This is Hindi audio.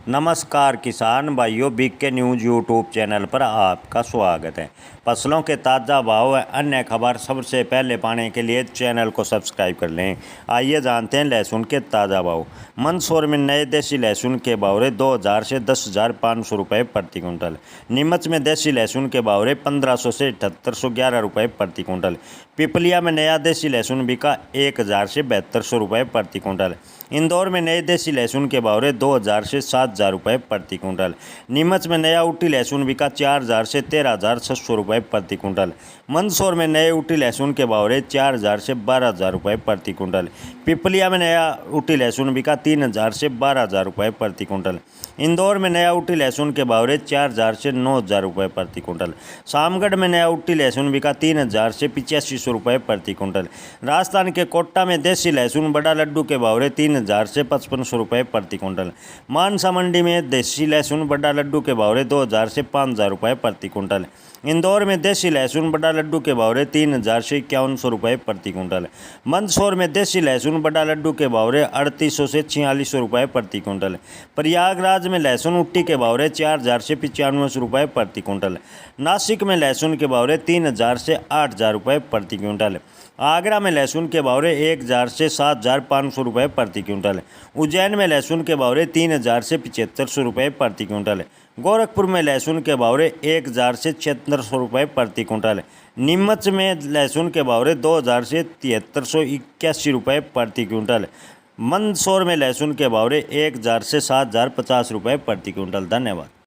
नमस्कार किसान भाइयों, बीके न्यूज़ यूट्यूब चैनल पर आपका स्वागत है। फसलों के ताज़ा भाव व अन्य खबर सबसे पहले पाने के लिए चैनल को सब्सक्राइब कर लें। आइए जानते हैं लहसुन के ताज़ा भाव। मंदसौर में नए देसी लहसुन के भाव 2000 से 10,500 रुपये प्रति कुंटल। नीमच में देसी लहसुन के भाव 1500 से 7811 रुपये प्रति कुंटल। पिपलिया में नया देसी लहसुन बिका 1000 से 7200 रुपये प्रति कुंटल। इंदौर में नए देसी लहसुन के भाव 2000 से 7000 रुपये प्रति कुंटल। नीमच में नया उटी लहसुन बिका 4000 से 13,600 रुपये प्रति कुंटल। मंदसौर में नए उटी लहसुन के भाव 4000 से 12,000 रुपये प्रति कुंटल। पिपलिया में नया उटी लहसुन बिका 3000 से 12,000 रुपये प्रति कुंटल। इंदौर में नया उटी लहसुन के भाव 4000 से 9,000 रुपये प्रति कुंटल। शामगढ़ में नया उटी लहसुन बिका 3000 से 8500 रुपये प्रति कुंटल। राजस्थान के कोटा में देसी लहसुन बड़ा लड्डू के भाव 3000 से 5500 रुपये प्रति कुंटल। मानसा मंडी में देसी लहसुन बड़ा लड्डू के भाव 2000 से 5000 रुपये प्रति कुंटल। इंदौर में देसी लहसुन बड़ा लड्डू के भाव 3000 से 5100 रुपये प्रति कुंटल। मंदसौर में देसी लहसुन बड़ा लड्डू के भाव 3800 से 4600 रुपये प्रति कुंटल। प्रयागराज में लहसुन उट्टी के भाव 4000 से 9500 रुपये प्रति कुंटल। नासिक में लहसुन के भाव 3000 से 8000 रुपये प्रति क्विंटल। आगरा में लहसुन के भाव 1000 से 7500 रुपये प्रति क्विंटल। उज्जैन में लहसुन के भाव 3000 से 7500 रुपये प्रति क्विंटल। गोरखपुर में लहसुन के भाव 1000 से 7600 रुपये प्रति क्विंटल। नीमच में लहसुन के भाव 2000 से 7381 रुपये प्रति क्विंटल। मंदसौर में लहसुन के भाव 1000 से 7050 रुपये प्रति क्विंटल। धन्यवाद।